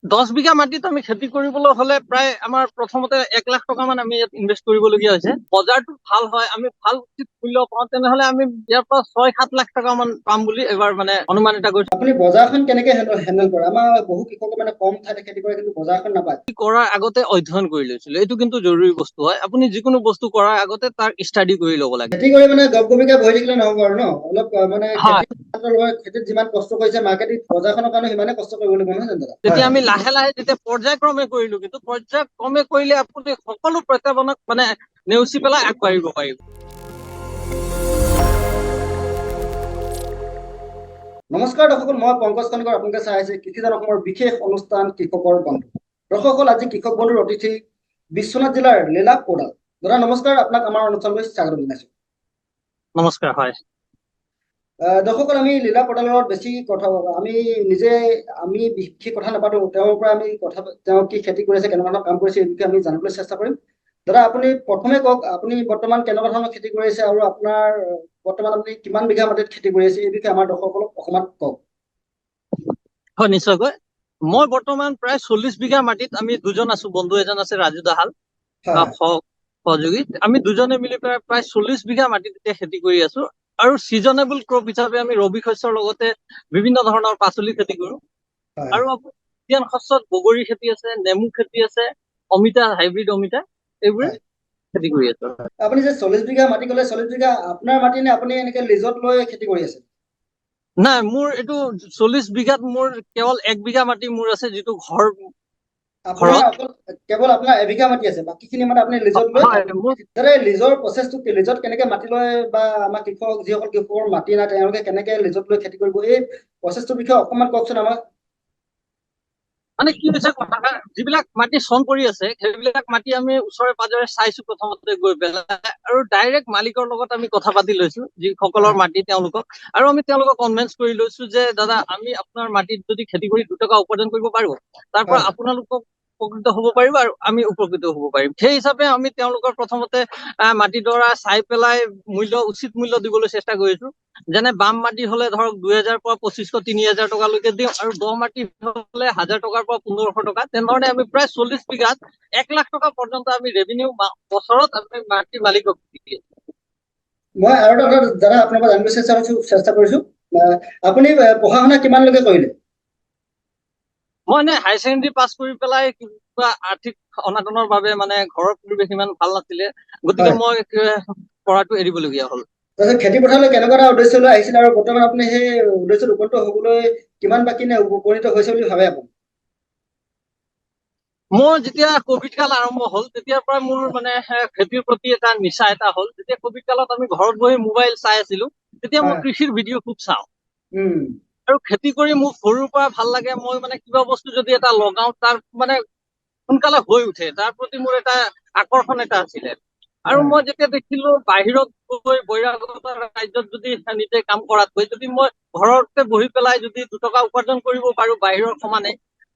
10 বিঘা মাটিত আমি খেতি কৰিবলৈ হলে প্ৰায় আমাৰ প্ৰথমতে 1 লাখ টকা মান আমি ইয়াত ইনভেষ্ট কৰিবলগীয়া হৈছে। বজাৰটো ভাল হয়, আমি ভাল উচিত মূল্য পাওঁ, তেনেহলে আমি ইয়াৰ পৰা 6-7 লাখ টকা মান পাম বুলি এবাৰ মানে অনুমান এটা কৰিছো। আপুনি বজাৰখন কেনেকে হেণ্ডেল কৰে? আমাৰ বহু কৃষকে মানে কম ঠাইতে খেতি কৰে কিন্তু বজাৰখন নাপায়। কৰাৰ আগতে অধ্যয়ন কৰি লৈছিলো, এইটো কিন্তু জৰুৰী বস্তু হয়। আপুনি যিকোনো বস্তু কৰাৰ আগতে তাৰ ষ্টাডি কৰি ল'ব লাগে। খেতি কৰি মানে গপগপিকে বহি থাকিলে নহব আৰু ন, অলপ মানে হয়, খেতিত যিমান কষ্ট কৰিছে মাৰ্কেটিং বজাৰখনৰ কাৰণে সিমানে কষ্ট কৰিব লাগিব, নহয় জানো দাদা? তেতিয়া আমি লাহে লাহে যেতিয়া পৰ্যায়ক্ৰমে কৰিলো, কিন্তু পৰ্যায়ক্ৰমে কৰিলে আপুনি সকলো প্ৰত্যাহ্বানক মানে নেওচি পেলাই আগবাঢ়িব পাৰিব। নমস্কাৰ দৰ্শক, মই পংকজ কণিকৰ, আপোনালোকে চাই আছে কৃষিজন অসমৰ বিশেষ অনুষ্ঠান কৃষকৰ বন্ধু। দৰ্শকসকল, আজি কৃষক বন্ধুৰ অতিথি বিশ্বনাথ জিলাৰ লীলা পোদাল। দাদা নমস্কাৰ, আপোনাক আমাৰ অনুষ্ঠানলৈ স্বাগতম জনাইছো। নমস্কাৰ। হয়, দৰ্শকসকল, আমি লীলা পোদালৰ লগত বেছি কথা আমি বিশেষ কথা নাপাতো, তেওঁৰ পৰা আমি তেওঁ কি খেতি কৰিছে, কেনেকুৱা ধৰণৰ কাম কৰিছে, এই বিষয়ে আমি জানিবলৈ চেষ্টা কৰিম। দাদা আপুনি প্ৰথমে কওক, আপুনি বৰ্তমান কেনেকুৱা ধৰণৰ খেতি কৰিছে আৰু আপোনাৰ বৰ্তমান আপুনি কিমান বিঘা মাটিত খেতি কৰি আছে, এই বিষয়ে আমাৰ দৰ্শকসকলক অকণমান কওক। হয়, নিশ্চয়কৈ। মই বৰ্তমান প্ৰায় 40 বিঘা মাটিত, আমি দুজন আছো, বন্ধু এজন আছে ৰাজু দাহাল সহযোগী, আমি দুজনে মিলি প্ৰায় 40 বিঘা মাটিত এতিয়া খেতি কৰি আছো। আৰু চিজনেবল ক্ৰপ হিচাপে আমি ৰবি শস্যৰ লগতে বিভিন্ন ধৰণৰ পাচলি খেতি কৰো। আৰু উদ্যান শস্যত বগৰী খেতি আছে, নেমু খেতি আছে, অমিতা, হাইব্ৰিড অমিতা, এইবোৰে খেতি কৰি আছো। আপুনি যে 40 বিঘা মাটি ক'লে, 40 বিঘা আপোনাৰ মাটি নে আপুনি এনেকে লিজত লৈ খেতি কৰি আছে? নাই, মোৰ এইটো 40 বিঘাত মোৰ কেৱল 1 বিঘা মাটি মোৰ আছে, যিটো ঘৰত কেৱল আপোনাৰ এবিঘা মাটি আছে, বাকীখিনি মানে আপুনি লিজত লৈ। দাদা লিজৰ প্ৰচেছটো কি? লিজত কেনেকে মাটি লয়, বা আমাৰ যিসকল কৃষকৰ মাটি নাই তেওঁলোকে কেনেকে লিজত লৈ খেতি কৰিব, এই প্ৰচেছটোৰ বিষয়ে অকণমান কওকচোন আমাক। মানে কি হৈছে, যিবিলাক মাটি চন পৰি আছে সেইবিলাক মাটি আমি ওচৰে পাজৰে চাইছো প্ৰথমতে গৈ পেলাই, আৰু ডাইৰেক্ট মালিকৰ লগত আমি কথা পাতি লৈছো, যিসকলৰ মাটি তেওঁলোকক, আৰু আমি তেওঁলোকক কনভিন্স কৰি লৈছো যে দাদা, আমি আপোনাৰ মাটিত যদি খেতি কৰি 2 টকা উপাৰ্জন কৰিব পাৰো, তাৰ পৰা আপোনালোকক উপকৃত হব পাৰিব আৰু আমি উপকৃত হব পাৰিম। সেই হিচাপে আমি তেওঁলোকৰ প্ৰথমতে মাটিডৰা চাই পেলাই উচিত মূল্য দিবলৈ চেষ্টা কৰিছো। যেনে বাম মাটি হলে ধৰক 2000 পৰা 2500-3000 টকালৈকে দিওঁ, আৰু দ মাটি হলে 1000 টকাৰ পৰা 1500 টকা। তেনেধৰণে আমি প্ৰায় 40 বিঘাত 1 লাখ টকা পৰ্যন্ত আমি ৰেভিনিউ বছৰত আমি মাটি মালিকক দি আছো। মই আৰু এটা কথা দাদা আপোনাৰ পৰা জানিব চেষ্টা কৰিছো, আপুনি পঢ়া শুনা কিমানলৈকে কৰিলে? মই এনে হায়াৰ ছেকেণ্ডাৰী পাছ কৰি পেলাই কিবা আৰ্থিক অনাটনৰ বাবে মানে ঘৰৰ পৰিৱেশ ইমান ভাল নাছিলে, গতিকে মই পঢ়াটো এৰিবলগীয়া হ'ল। তাৰপিছত খেতি পথাৰলৈ কেনেকুৱা এটা উদ্দেশ্য লৈ আহিছিলে, আৰু বৰ্তমান আপুনি সেই উদ্দেশ্যত উপনীত হবলৈ কিমান বাকী নে উপনীত হৈছে বুলি ভাবে আপুনি? মোৰ যেতিয়া কভিড কাল আৰম্ভ হল, তেতিয়াৰ পৰা মোৰ মানে খেতিৰ প্ৰতি এটা নিচা এটা হল। যেতিয়া কভিড কালত আমি ঘৰত বহি মোবাইল চাই আছিলো, তেতিয়া মই কৃষিৰ ভিডিঅ' খুব চাওঁ। আৰু খেতি কৰি মোক সৰুৰ পৰা ভাল লাগে। মই মানে কিবা বস্তু যদি এটা লগাও, তাৰ মানে সোনকালে হৈ উঠে, তাৰ প্ৰতি মোৰ এটা আকৰ্ষণ এটা আছিলে। আৰু মই যেতিয়া দেখিলো বাহিৰত গৈ বহিৰাগত ৰাজ্যত যদি নিজে কাম কৰাতকৈ যদি মই ঘৰতে বহি পেলাই যদি 2 টকা উপাৰ্জন কৰিব পাৰো বাহিৰৰ সমানে,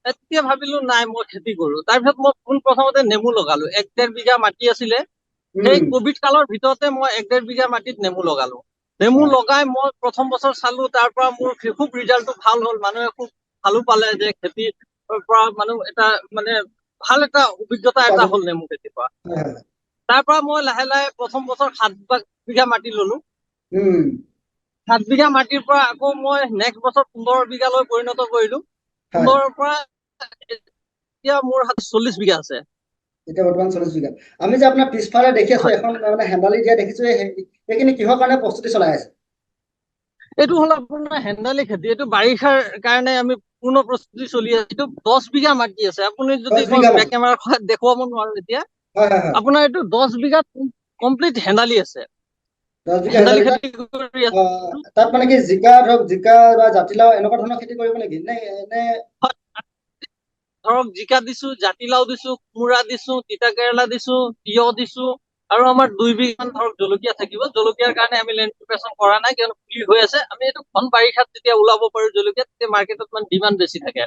তেতিয়া ভাবিলো নাই, মই খেতি কৰো। তাৰপিছত মই প্ৰথমতে নেমু লগালো। 1-1.5 বিঘা মাটি আছিলে, সেই কভিড কালৰ ভিতৰতে মই 1-1.5 বিঘা মাটিত নেমু লগালো। নেমু লগাই মই প্ৰথম বছৰ চালো, তাৰ পৰা মোৰ খুব ৰিজাল্টটো ভাল হ'ল। মানুহে খুব ভালো পালে যে খেতিৰ পৰা মানুহ এটা মানে ভাল এটা অভিজ্ঞতা এটা হ'ল নেমু খেতিৰ পৰা। তাৰ পৰা মই লাহে লাহে প্ৰথম বছৰ 7 বিঘা মাটি ললো। 7 বিঘা মাটিৰ পৰা আকৌ মই নেক্সট বছৰ 15 বিঘালৈ পৰিণত কৰিলো। 15ৰ পৰা এতিয়া মোৰ 40 বিঘা আছে। এতিয়া বৰ্তমান 40 বিঘা। আমি যে আপোনাৰ পিছফালে দেখি আছো এখন মানে হেন্দালি দিয়া দেখিছো, সেইখিনি কিহৰ কাৰণে প্ৰস্তুতি চলাই আছে? এইটো হ'ল আপোনাৰ হেন্দালি খেতি। এইটো বাৰিষাৰ কাৰণে আমি পূৰ্ণ প্ৰস্তুতি চলি আছে। এইটো 10 বিঘা মাটি আছে। আপুনি যদি বেক কেমেৰা দেখুৱাব নোৱাৰো এতিয়া, আপোনাৰ এইটো 10 বিঘাত কমপ্লিট হেন্দালি আছে। 10 বিঘা হেন্দালি খেতি কৰি আছে। তাত মানে কি জিকা বা জাতিলাও এনেকুৱা ধৰণৰ খেতি কৰিব নেকি? ধৰক জিকা দিছো, জাতিলাও দিছো, কোমোৰা দিছো, তিতা কেৰেলা দিছো, তিয়হ দিছো, আৰু আমাৰ 2 বিঘামান ধৰক জলকীয়া থাকিব। জলকীয়াৰ কাৰণে আমি লেণ্ড প্ৰিপাৰেচন কৰা নাই, কিয়নো পুলি হৈ আছে। আমি এইটো ঘন বাৰিষাত যেতিয়া ওলাব পাৰো জলকীয়া, তেতিয়া মাৰ্কেটত মানে ডিমাণ্ড বেছি থাকে।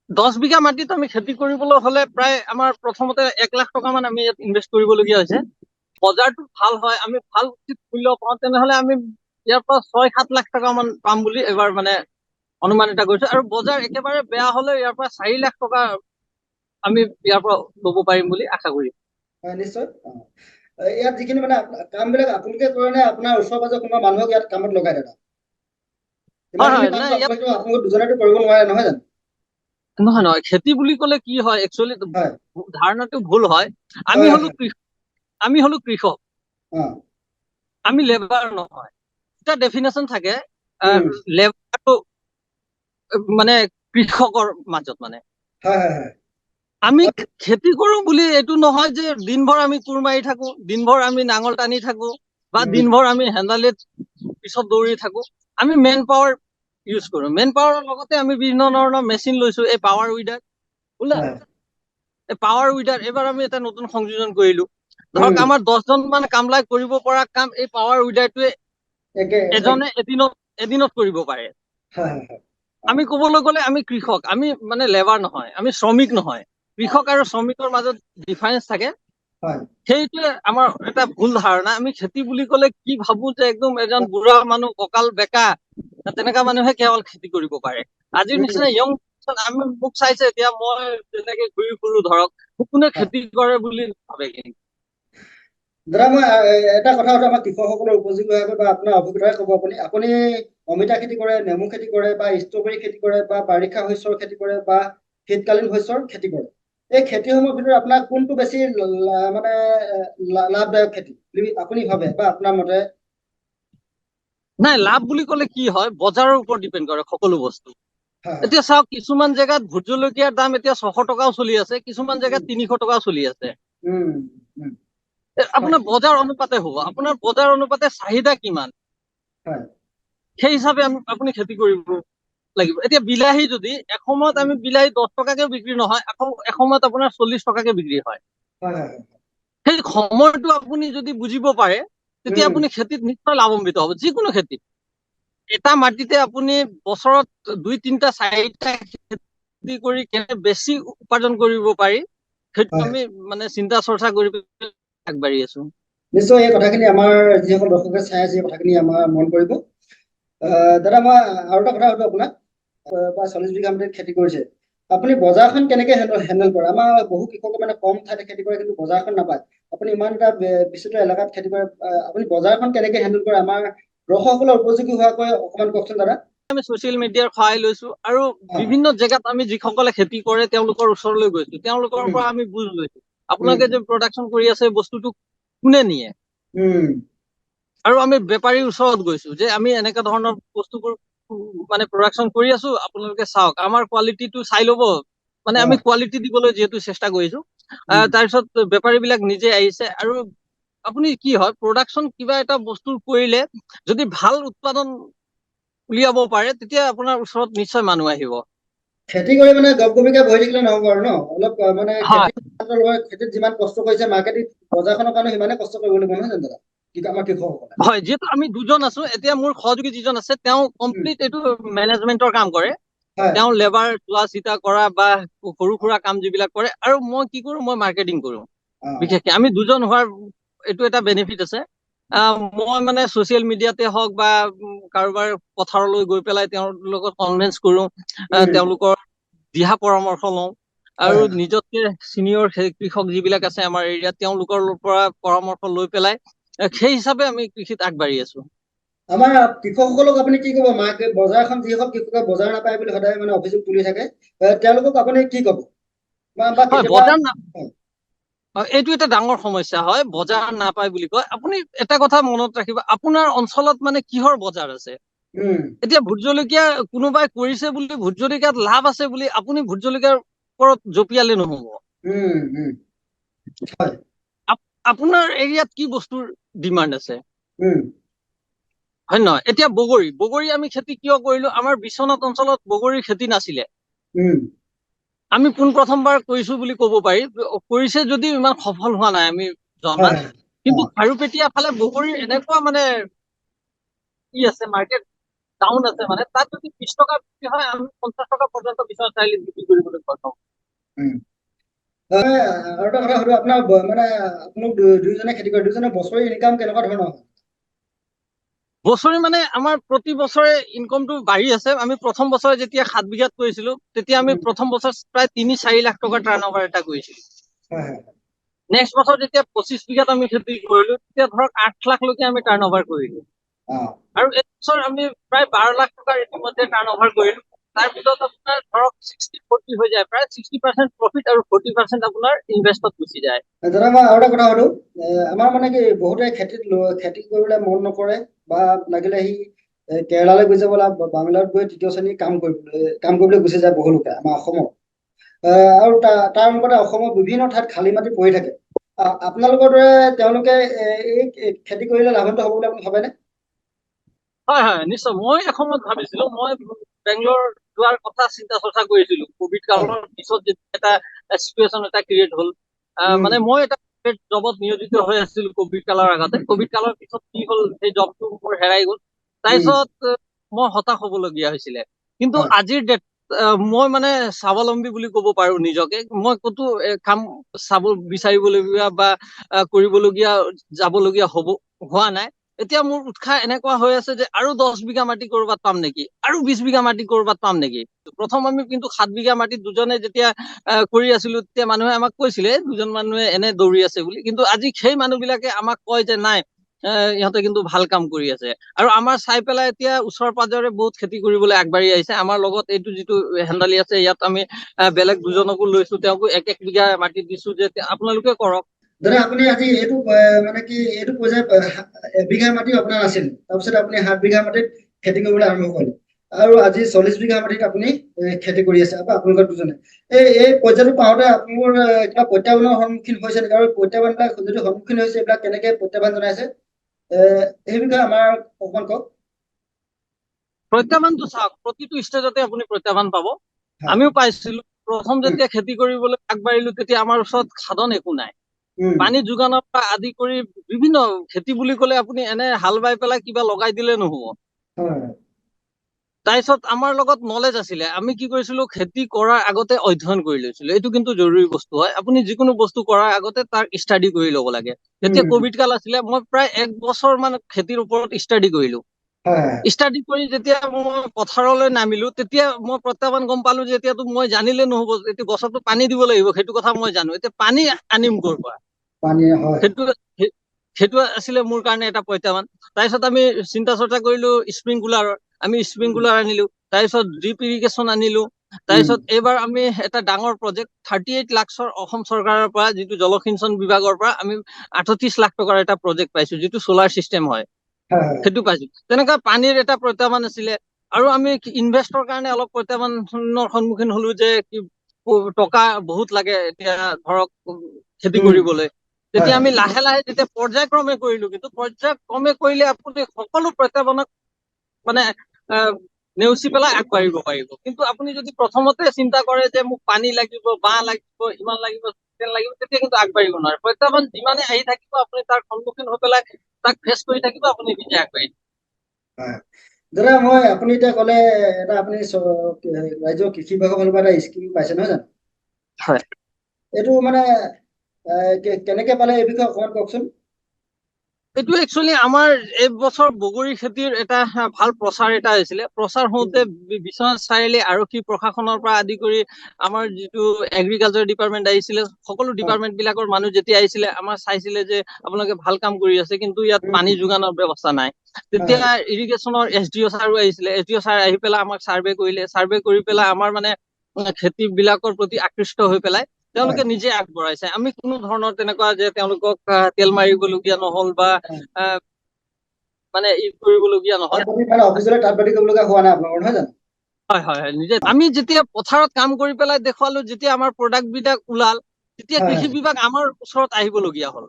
10 বিঘা মাটিত আমি খেতি কৰিবলৈ হলে প্ৰায় আমাৰ প্ৰথমতে 1 লাখ টকা মান আমি ইয়াত ইনভেষ্ট কৰিবলগীয়া হৈছে। বজাৰটো ভাল হয়, আমি ভাল উচিত মূল্য পাওঁ, তেনেহলে আমি ইয়াৰ পৰা 6-7 লাখ টকা মান পাম বুলি এবাৰ মানে অনুমান এটা কৰিছো। আৰু বজাৰ একেবাৰে বেয়া হলে ইয়াৰ পৰা 4 লাখ টকা আমি ইয়াৰ পৰা ল'ব পাৰিম বুলি আশা কৰিম। নিশ্চয়। ইয়াত যিখিনি মানে কাম বিলাক আপোনালোকে কৰে নে আপোনাৰ ওচৰ পাজৰ কোনোবা মানুহক ইয়াত কামত লগাই দাদা? ইমানখিনি কামটো আপোনালোকে দুজনেতো কৰিব নোৱাৰে, নহয় জানো? নহয় নহয়, খেতি বুলি ক'লে কি হয়, একচুৱেলি ধাৰণাটো ভুল হয়। আমি হলো কৃষক, আমি লেবাৰ নহয়। এটা ডেফিনেশ্যন থাকে লেবাৰটো মানে কৃষকৰ মাজত। মানে আমি খেতি কৰো বুলি এইটো নহয় যে দিনভৰ আমি কোৰ মাৰি থাকো, দিনভৰ আমি নাঙল টানি থাকো, বা দিনভৰ আমি হেন্দালিত পিছত দৌৰি থাকো। আমি মেন পাৱাৰ ইউজ কৰো। মেন পাৱাৰৰ লগতে আমি বিভিন্ন ধৰণৰ মেচিন লৈছো। এই পাৱাৰ উইডাৰ বোলা, এই পাৱাৰ উইডাৰ এইবাৰ আমি এটা নতুন সংযোজন কৰিলো। ধৰক আমাৰ 10 জন মান কামলাই কৰিব পৰা কাম এই পাৱাৰ উইডাৰটোৱে এজনে এদিনত কৰিব পাৰে। আমি ক'বলৈ গ'লে আমি কৃষক, আমি মানে লেবাৰ নহয়, আমি শ্ৰমিক নহয়। কৃষক আৰু শ্ৰমিকৰ মাজত ডিফাৰেন্স থাকে। সেইটোৱে আমাৰ এটা ভুল ধাৰণা। আমি খেতি বুলি ক'লে কি ভাবো যে একদম এজন বুঢ়া মানুহ, কঁকাল বেকা, তেনেকা মানুহে কেৱল খেতি কৰিব পাৰে। আজিৰ নিচিনা ইয়ং আমি মোক চাইছে এতিয়া, মই যেনেকে ঘূৰি ফুৰো, ধৰক কোনে খেতি কৰে বুলি ভাবে। দাদা মই এটা কথা হয়তো আমাৰ কৃষকসকলৰ উপযোগী হোৱাকৈ বা আপোনাৰ অভিজ্ঞতাই ক'ব, আপুনি অমিতা খেতি কৰে, নেমু খেতি কৰে, বা ষ্ট্ৰবেৰী খেতি কৰে, বা বাৰিষা শস্যৰ খেতি কৰে, বা শীতকালীন শস্যৰ খেতি কৰে। এই খেতিসমূহৰ ভিতৰত আপোনাৰ কোনটো বেছি মানে লাভদায়ক খেতি বুলি আপুনি ভাবে বা আপোনাৰ মতে? নাই, লাভ বুলি ক'লে কি হয়, বজাৰৰ ওপৰত ডিপেণ্ড কৰে সকলো বস্তু। এতিয়া চাওক, কিছুমান জেগাত ভোট জলকীয়াৰ দাম এতিয়া 600 টকাও চলি আছে, কিছুমান জেগাত 300 টকাও চলি আছে। আপোনাৰ বজাৰ অনুপাতে হ'ব, আপোনাৰ বজাৰ অনুপাতে চাহিদা কিমান, সেই হিচাপে আপুনি খেতি কৰিব লাগিব। এতিয়া বিলাহী যদি এসময়ত আমি বিলাহী 10 টকাকে বিক্ৰী নহয়, এসময়ত আপোনাৰ 40 টকাকে বিক্ৰী হয়। সেই সময়টো আপুনি যদি বুজিব পাৰে, তেতিয়া আপুনি খেতিত নিশ্চয় লাভান্বিত হ'ব। যিকোনো খেতিত এটা মাটিতে আপুনি বছৰত 2, 3, 4টা খেতি কৰি কেনে বেছি উপাৰ্জন কৰিব পাৰি, সেইটো আমি মানে চিন্তা চৰ্চা কৰি আগবাঢ়ি আছো। নিশ্চয় এই কথাখিনি আমাৰ যিসকল দৰ্শকে চাই আছে, এই কথাখিনি আমাৰ মন কৰিব। দাদা মই আৰু এটা কথা সুধো আপোনাক, 40 বিঘা মাটিত খেতি কৰিছে, আপুনি বজাৰখন কেনেকে হেণ্ডেল কৰে? আমাৰ বহু কৃষকে মানে কম ঠাইতে খেতি কৰে, কিন্তু বজাৰখন নাপায়। আপুনি ইমান এটা বিস্তৃত এলেকাত খেতি কৰে, আপুনি বজাৰখন কেনেকে হেণ্ডেল কৰে? আমাৰ দৰ্শকসকলৰ উপযোগী হোৱাকৈ অকমান কওকচোন দাদা। আমি ছচিয়েল মিডিয়াৰ সহায় লৈছো, আৰু বিভিন্ন জেগাত আমি যিসকলে খেতি কৰে তেওঁলোকৰ ওচৰলৈ গৈছো, তেওঁলোকৰ পৰা আমি বুজ লৈছো আপোনালোকে যে প্ৰডাকশ্যন কৰি আছে বস্তুটো কোনে নিয়ে। আৰু আমি বেপাৰীৰ ওচৰত গৈছো যে আমি এনেকুৱা ধৰণৰ বস্তুবোৰ মানে প্ৰডাকশ্যন কৰি আছো, আপোনালোকে চাওক, আমাৰ কোৱালিটিটো চাই ল'ব। মানে আমি কোৱালিটি দিবলৈ যিহেতু চেষ্টা কৰিছো। তাৰপিছত বেপাৰী বিলাক নিজে আহিছে। আৰু আপুনি কি হয়, প্ৰডাকশ্যন কিবা এটা বস্তু কৰিলে যদি ভাল উৎপাদন উলিয়াব পাৰে, তেতিয়া আপোনাৰ ওচৰত নিশ্চয় মানুহ আহিব। খেতি কৰি মানে গপগপিকে বহি থাকিলে নহব আৰু ন, অলপ মানে খেতিত যিমান কষ্ট কৰিছে, মাৰ্কেটিং বজাৰখনৰ কাৰণে সিমানে কষ্ট কৰিব লাগিব, নহয় জানো দাদা? আমাৰ কৃষকসকলে। হয়, যিহেতু আমি দুজন আছো, এতিয়া মোৰ সহযোগী যিজন আছে তেওঁ কমপ্লিট এইটো মেনেজমেন্টৰ কাম কৰে। তেওঁ লেবাৰ চোৱা চিতা কৰা বা সৰু সুৰা কাম যিবিলাক কৰে, আৰু মই কি কৰো, মই মাৰ্কেটিং কৰো। বিশেষকে আমি দুজন হোৱাৰ এইটো এটা বেনিফিট আছে। মই মানে ছচিয়েল মিডিয়াতে হওক বা কাৰোবাৰ পথাৰলৈ গৈ পেলাই তেওঁৰ লগত কনভেন্স কৰো, তেওঁলোকৰ দিহা পৰামৰ্শ লওঁ, আৰু নিজতকে চিনিয়ৰ কৃষক যিবিলাক আছে আমাৰ এৰিয়াত, তেওঁলোকৰ পৰা পৰামৰ্শ লৈ পেলাই সেই হিচাপে আমি কৃষিত আগবাঢ়ি আছো। আমাৰ কৃষকসকলক আপুনি কি কব? বজাৰখন যিসকল কৃষকে বজাৰ নাপায় বুলি সদায় মানে অভিযোগ তুলি থাকে, তেওঁলোকক আপুনি কি কব? এইটো এটা ডাঙৰ সমস্যা হয়, বজাৰ নাপায় বুলি কয়। আপুনি এটা কথা মনত ৰাখিব, আপোনাৰ অঞ্চলত মানে কিহৰ বজাৰ আছে। এতিয়া ভোট জলকীয়া কোনোবাই কৰিছে বুলি, ভোট জলকীয়াত লাভ আছে বুলি আপুনি ভোট জলকীয়াৰ ওপৰত জঁপিয়ালে নহব। আপোনাৰ এৰিয়াত কি বস্তুৰ ডিমাণ্ড আছে, হয় নহয়? এতিয়া বগৰী আমি খেতি কিয় কৰিলো? আমাৰ বিশ্বনাথ অঞ্চলত বগৰীৰ খেতি নাছিলে। আমি পোন প্ৰথমবাৰ কৰিছো বুলি ক'ব পাৰি। কৰিছে যদিও ইমান সফল হোৱা নাই আমি জনাত। কিন্তু খাৰুপেটীয়া ফালে বগৰীৰ এনেকুৱা মানে কি আছে, মাৰ্কেট ডাউন আছে, মানে তাত যদি 20 টকা বিক্ৰী হয়, আমি 50 টকা পৰ্যন্ত বিশ্বনাথ চাৰিআলিত বিক্ৰী কৰিবলৈ সক্ষম। আৰু এটা কথা সুধো, আপোনাৰ মানে আপোনাক দুইজনে খেতি কৰে, দুইজনে বছৰি ইনকাম কেনেকুৱা ধৰণৰ হয়? বছৰি মানে আমাৰ প্ৰতি বছৰে ইনকমটো বাঢ়ি আছে। আমি প্ৰথম বছৰে যেতিয়া 7 বিঘাত কৰিছিলো তেতিয়া আমি প্ৰথম বছৰ প্ৰায় 3-4 লাখ টকা টাৰ্ণঅভাৰ এটা কৰিছিলো। নেক্সট বছৰ যেতিয়া 25 বিঘাত আমি খেতি কৰিলো তেতিয়া ধৰক 8 লাখলৈকে আমি টাৰ্ণঅভাৰ কৰিলো। আৰু এই বছৰ আমি প্ৰায় 12 লাখ টকাৰ ইতিমধ্যে টাৰ্ণঅভাৰ কৰিলো। তাৰ ভিতৰত আপোনাৰ ধৰক 60-40 হৈ যায়, প্ৰায় 60% প্ৰফিট আৰু 40% আপোনাৰ ইনভেষ্টত গুচি যায়। দাদা মই আৰু এটা কথা সুধো, আমাৰ মানে কি বহুতে খেতি কৰিবলৈ মন নকৰে বা লাগিলে সি কেৰেলালৈ গুচি যাব, বাংলাত গৈ তৃতীয় শ্ৰেণীৰ কাম কৰিবলৈ গুচি যায় বহু লোকে আমাৰ অসমত। আৰু তাৰ লগতে অসমৰ বিভিন্ন ঠাইত খালী মাটি পৰি থাকে। আপোনালোকৰ দৰে তেওঁলোকে এই খেতি কৰিলে লাভান্বিত হ'ব বুলি আপুনি ভাবেনে? হয় হয়, নিশ্চয়। মই এসময়ত ভাবিছিলো, মই বেংগলোৰ যোৱাৰ কথা চিন্তা চৰ্চা কৰিছিলো কোভিড কালৰ পিছত যেতিয়া এটা চিটুৱেশ্যন এটা ক্ৰিয়েট হ'ল। মানে মই এটা জবত নিয়োজিত হৈ আছিলো কোভিড কালৰ আগতে। কোভিড কালৰ পিছত কি হ'ল, সেই জবটো মোৰ হেৰাই গ'ল। তাৰপিছত মই হতাশ হ'বলগীয়া হৈছিলে। কিন্তু আজিৰ ডেট মই মানে স্বাৱলম্বী বুলি ক'ব পাৰো নিজকে। মই ক'তো কাম চাব বিচাৰিবলগীয়া বা কৰিবলগীয়া যাবলগীয়া হোৱা নাই। এতিয়া মোৰ উৎসাহ এনেকুৱা হৈ আছে যে আৰু 10 বিঘা মাটি কৰবাত পাম নেকি, আৰু 20 বিঘা মাটি কৰবাত পাম নেকি। প্ৰথম আমি কিন্তু 7 বিঘা মাটিত দুজনে যেতিয়া কৰি আছিলো তেতিয়া মানুহে আমাক কৈছিলে দুজন মানুহে এনে দৌৰি আছে বুলি। কিন্তু আজি সেই মানুহ বিলাকে আমাক কয় যে নাই, ইহঁতে কিন্তু ভাল কাম কৰি আছে। আৰু আমাৰ চাই পেলাই এতিয়া ওচৰ পাজৰে বহুত খেতি কৰিবলৈ আগবাঢ়ি আহিছে। আমাৰ লগত এইটো যিটো হেন্দালি আছে, ইয়াত আমি বেলেগ দুজনকো লৈছো, তেওঁকো 1-1 বিঘা মাটি দিছো যে আপোনালোকে কৰক। দাদা আপুনি আজি এইটো মানে কি এইটো পৰ্যায়ত 1 বিঘা মাটি আপোনাৰ আছিল, তাৰপিছত আপুনি 7 বিঘা মাটিত খেতি কৰিবলৈ আৰম্ভ কৰিলে, আৰু আজি 40 বিঘা মাটিত আপুনি খেতি কৰি আছে আপোনালোকৰ দুজনে। এই পৰ্যায়টো পাওঁতে আপোনালোকৰ কিবা প্ৰত্যাহ্বানৰ সন্মুখীন হৈছে নেকি, আৰু প্ৰত্যাহ্বানবিলাক যদি সন্মুখীন হৈছে এইবিলাক কেনেকে প্ৰত্যাহ্বান জনাইছে, সেই বিষয়ে আমাৰ অকমান কওক। প্ৰত্যাহ্বানটো চাওক, প্ৰতিটো ষ্টেজতে আপুনি প্ৰত্যাহ্বান পাব। আমিও পাইছিলো। প্ৰথম যেতিয়া খেতি কৰিবলৈ আগবাঢ়িলো তেতিয়া আমাৰ ওচৰত সাধন একো নাই। পানী যোগানৰ পৰা আদি কৰি বিভিন্ন খেতি বুলি ক'লে আপুনি এনে হাল বাই পেলাই কিবা লগাই দিলে নহব। তাৰপিছত আমাৰ লগত নলেজ আছিলে। আমি কি কৰিছিলো, খেতি কৰাৰ আগতে অধ্যয়ন কৰি লৈছিলো। এইটো কিন্তু জৰুৰী বস্তু হয়। আপুনি যিকোনো বস্তু কৰাৰ আগতে তাৰ ষ্টাডি কৰি ল'ব লাগে। যেতিয়া কোভিড কাল আছিলে মই প্ৰায় 1 বছৰ মান খেতিৰ ওপৰত ষ্টাডি কৰিলো। ষ্টাডি কৰি যেতিয়া মই পথাৰলৈ নামিলো তেতিয়া মই প্ৰত্যাহ্বান গম পালো যে এতিয়াতো মই জানিলে নহব, এতিয়া গছতো পানী দিব লাগিব, সেইটো কথা মই জানো। এতিয়া পানী আনিম ক'ৰ পৰা, সেইটো আছিলে মোৰ কাৰণে এটা প্ৰত্যাহ্বান। তাৰপিছত আমি চিন্তা চৰ্চা কৰিলো স্প্ৰিংকুলাৰৰ। আমি স্প্ৰিংকুলাৰ আনিলো, তাৰপিছত ড্ৰিপ ইৰিগেশ্যন আনিলো। তাৰপিছত এইবাৰ আমি এটা ডাঙৰ প্ৰজেক্ট 38 লাখৰ অসম চৰকাৰৰ পৰা, যিটো জলসিঞ্চন বিভাগৰ পৰা আমি 38 লাখ টকাৰ এটা প্ৰজেক্ট পাইছো, যিটো চলাৰ চিষ্টেম হয়, সেইটো পাইছো। তেনেকুৱা পানীৰ এটা প্ৰত্যাহ্বান আছিলে। আৰু আমি ইনভেষ্টৰ কাৰণে অলপ প্ৰত্যাহ্বানৰ সন্মুখীন হলো যে টকা বহুত লাগে এতিয়া ধৰক খেতি কৰিবলৈ। তেতিয়া আমি লাহে লাহে যেতিয়া পৰ্যায়ক্ৰমে কৰিলো, কিন্তু পৰ্যায়ক্ৰমে কৰিলে আপুনি সকলো প্ৰত্যাহ্বানক মানে নেওচি পেলাই আগবাঢ়িব পাৰিব। কিন্তু আপুনি যদি প্ৰথমতে চিন্তা কৰে যে মোক পানী লাগিব, বাঁহ লাগিব, ইমান লাগিব, লাগিব, তেতিয়া কিন্তু আগবাঢ়িব নোৱাৰে। প্ৰত্যাহ্বান যিমানে আহি থাকিব আপুনি তাৰ সন্মুখীন হৈ পেলাই তাক ফেচ কৰি থাকিব, আপুনি নিজে আগবাঢ়ি। দাদা আপুনি এতিয়া ক'লে এটা আপুনি ৰাজ্যৰ কৃষি বিভাগৰ ফালৰ পৰা এটা স্কিম পাইছে নহয় জানো? হয়। এইটো মানে কেনেকে পালে, এই বিষয়ে অকমান কওকচোন। এইটো একচুৱেলি আমাৰ এইবছৰ বগৰী খেতিৰ এটা ভাল প্ৰচাৰ এটা হৈছিলে। প্ৰচাৰ হওঁতে বিশ্বনাথ চাৰিআলি আৰক্ষী প্ৰশাসনৰ পৰা আদি কৰি আমাৰ যিটো এগ্ৰিকালচাৰ ডিপাৰ্টমেন্ট আহিছিলে, সকলো ডিপাৰ্টমেন্ট বিলাকৰ মানুহ যেতিয়া আহিছিলে, আমাৰ চাইছিলে যে আপোনালোকে ভাল কাম কৰি আছে, কিন্তু ইয়াত পানী যোগানৰ ব্যৱস্থা নাই। তেতিয়া ইৰিগেশ্যনৰ SDO ছাৰো আহিছিলে। SDO ছাৰ আহি পেলাই আমাক চাৰ্ভে কৰিলে। চাৰ্ভে কৰি পেলাই আমাৰ মানে খেতি বিলাকৰ প্ৰতি আকৃষ্ট হৈ পেলাই তেওঁলোকে নিজে আগবঢ়াইছে। আমি কোনো ধৰণৰ তেনেকুৱা যে তেওঁলোকক তেল মাৰিবলগীয়া নহল বা মানে ই কৰিবলগীয়া নহল। অফিচলৈ তাঁতবাতি কৰিবলগীয়া হোৱা নাই আপোনালোকৰ, নহয় জানো? হয় হয় হয়, নিজে আমি যেতিয়া পথাৰত কাম কৰি পেলাই দেখুৱালো, যেতিয়া আমাৰ প্ৰডাক্ট বিলাক ওলাল, তেতিয়া কৃষি বিভাগ আমাৰ ওচৰত আহিবলগীয়া হ'ল।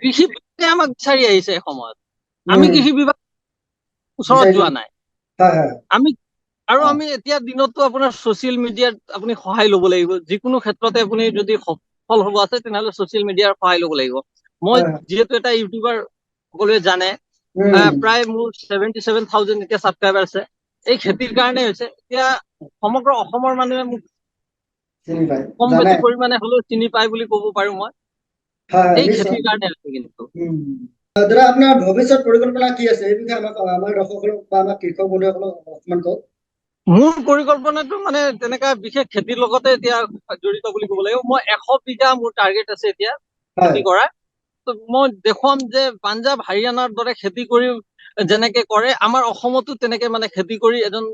কৃষি বিভাগে আমাক বিচাৰি আহিছে এসময়ত। আমি কৃষি বিভাগ ওচৰত যোৱা নাই। আমি এতিয়া দিনতটো আপোনাৰ ছচিয়েল মিডিয়াত আপুনি সহায় লব লাগিব। যিকোনো ক্ষেত্ৰতে আপুনি যদি সফল হব আছে তেনেহলে ছচিয়েল মিডিয়াৰ সহায় লব লাগিব। মই যিহেতু এটা ইউটিউবাৰ, সকলোৱে জানে, প্ৰায় মোৰ 77,000 এতিয়া ছাবস্ক্ৰাইবাৰ আছে। এই খেতিৰ কাৰণে হৈছে। এতিয়া সমগ্ৰ অসমৰ মানুহে মোক কম বেছি পৰিমাণে হলেও চিনি পায় বুলি ক'ব পাৰো মই। এই খেতিৰ কাৰণে আছে কিন্তু। দাদা আপোনাৰ ভৱিষ্যত পৰিকল্পনা কি আছে এই বিষয়ে আমাৰ দৰ্শকসকলক বা আমাৰ কৃষক বন্ধুসকলক অকমান কওক। মোৰ পৰিকল্পনাটো মানে তেনেকা বিশেষ খেতিৰ লগতে এতিয়া জড়িত বুলি ক'ব লাগিব। মই 100 বিঘা মোৰ টাৰ্গেট আছে এতিয়া খেতি কৰা। মই দেখুৱাম যে পাঞ্জাৱ হাৰিয়ানাৰ দৰে খেতি কৰি যেনেকে কৰে আমাৰ অসমতো তেনেকে মানে খেতি কৰি এজন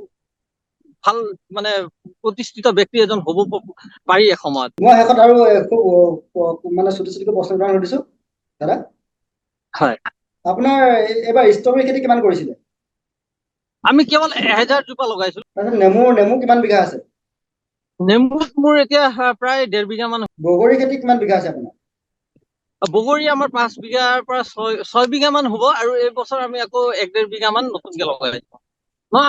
ভাল মানে প্ৰতিষ্ঠিত ব্যক্তি এজন হ'ব পাৰি এসময়ত। মই শেষত আৰু খুব মানে চুটি চুটিকৈ প্ৰশ্ন এটা সুধিছো দাদা। হয়, আপোনাৰ এবাৰ ষ্ট্ৰবেৰী খেতি কিমান কৰিছিলে? আমি কেৱল 1000 জোপা লগাইছো। নেমু কিমান বিঘা আছে? নেমুত মোৰ এতিয়া প্ৰায় 1.5 বিঘা মান। বগৰী খেতি কিমান বিঘা আছে আপোনাৰ? বগৰী আমাৰ 5 বিঘাৰ পৰা 6 বিঘা মান হ'ব, আৰু এই বছৰ আমি আকৌ 1.5 বিঘা মান নতুনকে লগাইছো।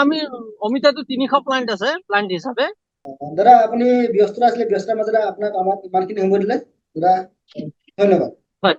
আমি অমিতাটো 300 প্লান্ট আছে প্লান্ট হিচাপে। দাদা আপুনি ব্যস্ততা আছিলে, ব্যস্তৰ মাজতে আপোনাক আমাক ইমানখিনি সময় দিলে দাদা, ধন্যবাদ। হয়।